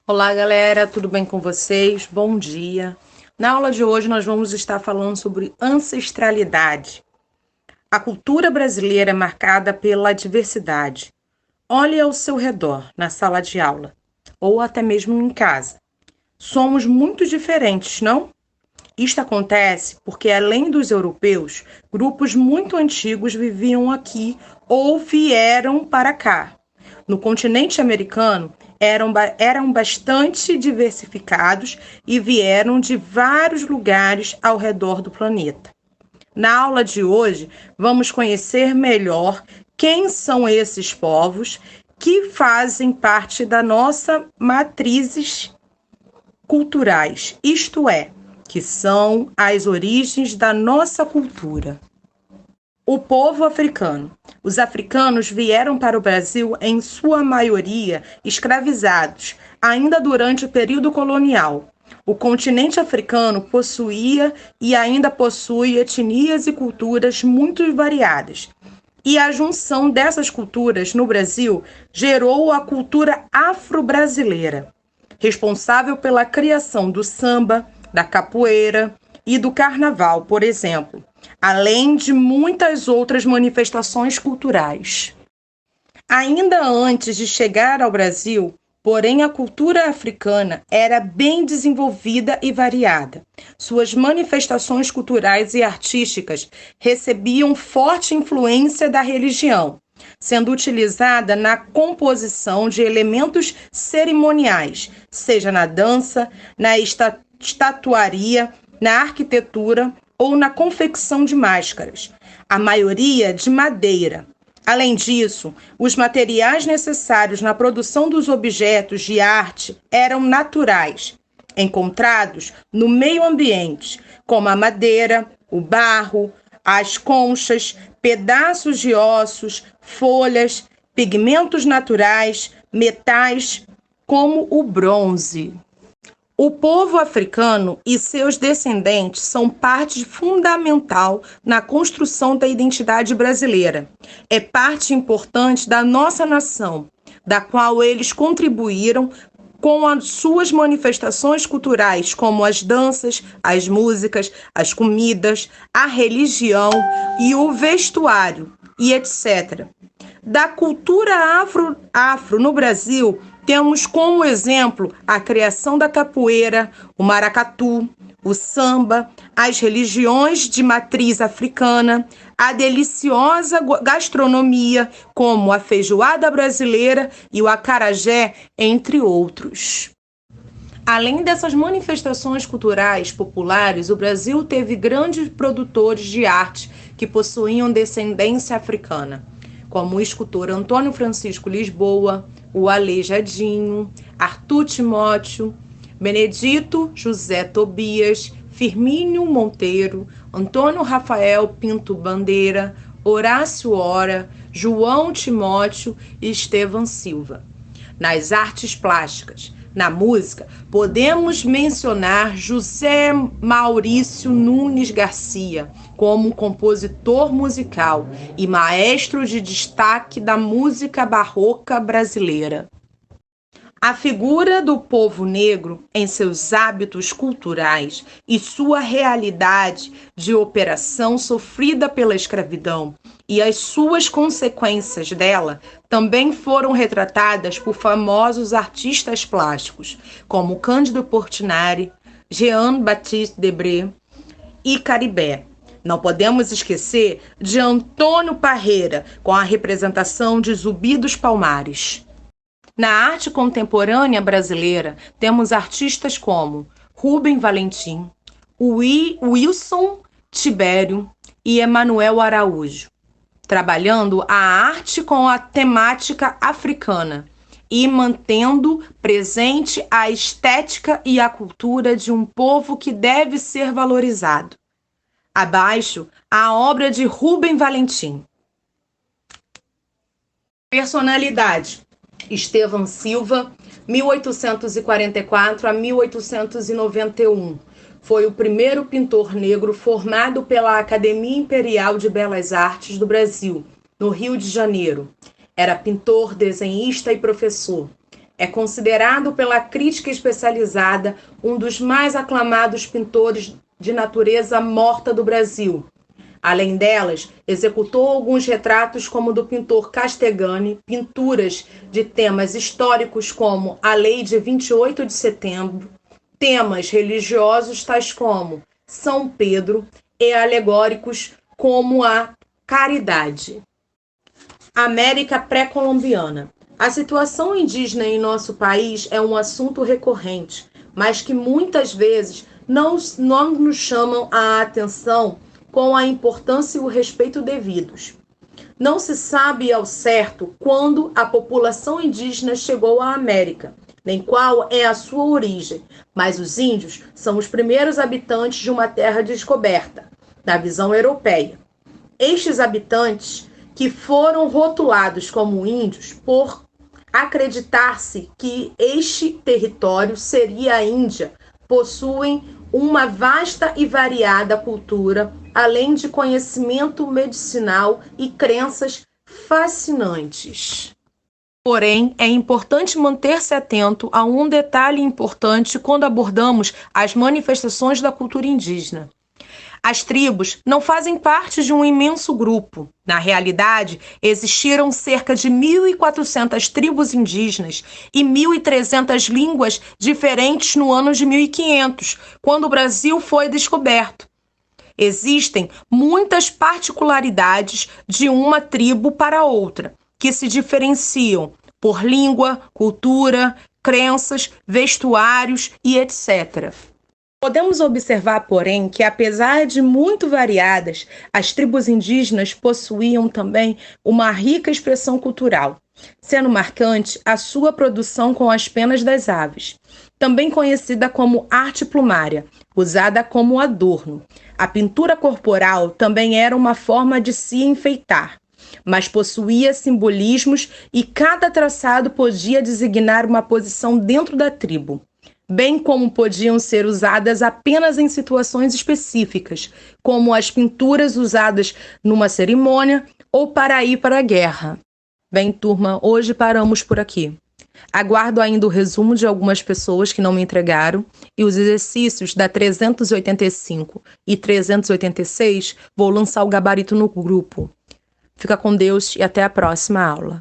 Olá, galera, tudo bem com vocês? Bom dia. Na aula de hoje, nós vamos estar falando sobre ancestralidade. A cultura brasileira é marcada pela diversidade. Olhe ao seu redor, na sala de aula, ou até mesmo em casa. Somos muito diferentes, não? Isto acontece porque, além dos europeus, grupos muito antigos viviam aqui ou vieram para cá. No continente americano, eram bastante diversificados e vieram de vários lugares ao redor do planeta. Na aula de hoje, vamos conhecer melhor quem são esses povos que fazem parte da nossa matrizes culturais, isto é, que são as origens da nossa cultura. O povo africano. Os africanos vieram para o Brasil, em sua maioria, escravizados, ainda durante o período colonial. O continente africano possuía e ainda possui etnias e culturas muito variadas. E a junção dessas culturas no Brasil gerou a cultura afro-brasileira, responsável pela criação do samba, da capoeira e do carnaval, por exemplo, além de muitas outras manifestações culturais. Ainda antes de chegar ao Brasil, porém, a cultura africana era bem desenvolvida e variada. Suas manifestações culturais e artísticas recebiam forte influência da religião, sendo utilizada na composição de elementos cerimoniais, seja na dança, na estatuaria, na arquitetura ou na confecção de máscaras, a maioria de madeira. Além disso, os materiais necessários na produção dos objetos de arte eram naturais, encontrados no meio ambiente, como a madeira, o barro, as conchas, pedaços de ossos, folhas, pigmentos naturais, metais, como o bronze. O povo africano e seus descendentes são parte fundamental na construção da identidade brasileira. É parte importante da nossa nação, da qual eles contribuíram com as suas manifestações culturais, como as danças, as músicas, as comidas, a religião e o vestuário, e etc. Da cultura afro no Brasil, temos como exemplo a criação da capoeira, o maracatu, o samba, as religiões de matriz africana, a deliciosa gastronomia, como a feijoada brasileira e o acarajé, entre outros. Além dessas manifestações culturais populares, o Brasil teve grandes produtores de arte que possuíam descendência africana, como o escultor Antônio Francisco Lisboa, o Aleijadinho, Arthur Timóteo, Benedito José Tobias, Firmínio Monteiro, Antônio Rafael Pinto Bandeira, Horácio Ora, João Timóteo e Estevão Silva. Nas artes plásticas, na música, podemos mencionar José Maurício Nunes Garcia como compositor musical e maestro de destaque da música barroca brasileira. A figura do povo negro em seus hábitos culturais e sua realidade de operação sofrida pela escravidão e as suas consequências dela também foram retratadas por famosos artistas plásticos, como Cândido Portinari, Jean-Baptiste Debré e Caribé. Não podemos esquecer de Antônio Parreira, com a representação de Zumbi dos Palmares. Na arte contemporânea brasileira, temos artistas como Rubem Valentim, Wilson Tibério e Emanuel Araújo, trabalhando a arte com a temática africana e mantendo presente a estética e a cultura de um povo que deve ser valorizado. Abaixo, a obra de Rubem Valentim. Personalidade: Estevão Silva, 1844 a 1891. Foi o primeiro pintor negro formado pela Academia Imperial de Belas Artes do Brasil, no Rio de Janeiro. Era pintor, desenhista e professor. É considerado pela crítica especializada um dos mais aclamados pintores de natureza morta do Brasil. Além delas, executou alguns retratos como o do pintor Castegani, pinturas de temas históricos como a Lei de 28 de Setembro, temas religiosos tais como São Pedro e alegóricos como a Caridade. América pré-colombiana. A situação indígena em nosso país é um assunto recorrente, mas que muitas vezes não nos chamam a atenção com a importância e o respeito devidos. Não se sabe ao certo quando a população indígena chegou à América, nem qual é a sua origem, mas os índios são os primeiros habitantes de uma terra descoberta, na visão europeia. Estes habitantes, que foram rotulados como índios por acreditar-se que este território seria a Índia, possuem uma vasta e variada cultura, além de conhecimento medicinal e crenças fascinantes. Porém, é importante manter-se atento a um detalhe importante quando abordamos as manifestações da cultura indígena. As tribos não fazem parte de um imenso grupo. Na realidade, existiram cerca de 1.400 tribos indígenas e 1.300 línguas diferentes no ano de 1500, quando o Brasil foi descoberto. Existem muitas particularidades de uma tribo para outra, que se diferenciam por língua, cultura, crenças, vestuários e etc. Podemos observar, porém, que apesar de muito variadas, as tribos indígenas possuíam também uma rica expressão cultural, sendo marcante a sua produção com as penas das aves, também conhecida como arte plumária, usada como adorno. A pintura corporal também era uma forma de se enfeitar, mas possuía simbolismos e cada traçado podia designar uma posição dentro da tribo, bem como podiam ser usadas apenas em situações específicas, como as pinturas usadas numa cerimônia ou para ir para a guerra. Bem, turma, hoje paramos por aqui. Aguardo ainda o resumo de algumas pessoas que não me entregaram e os exercícios da 385 e 386 vou lançar o gabarito no grupo. Fica com Deus e até a próxima aula.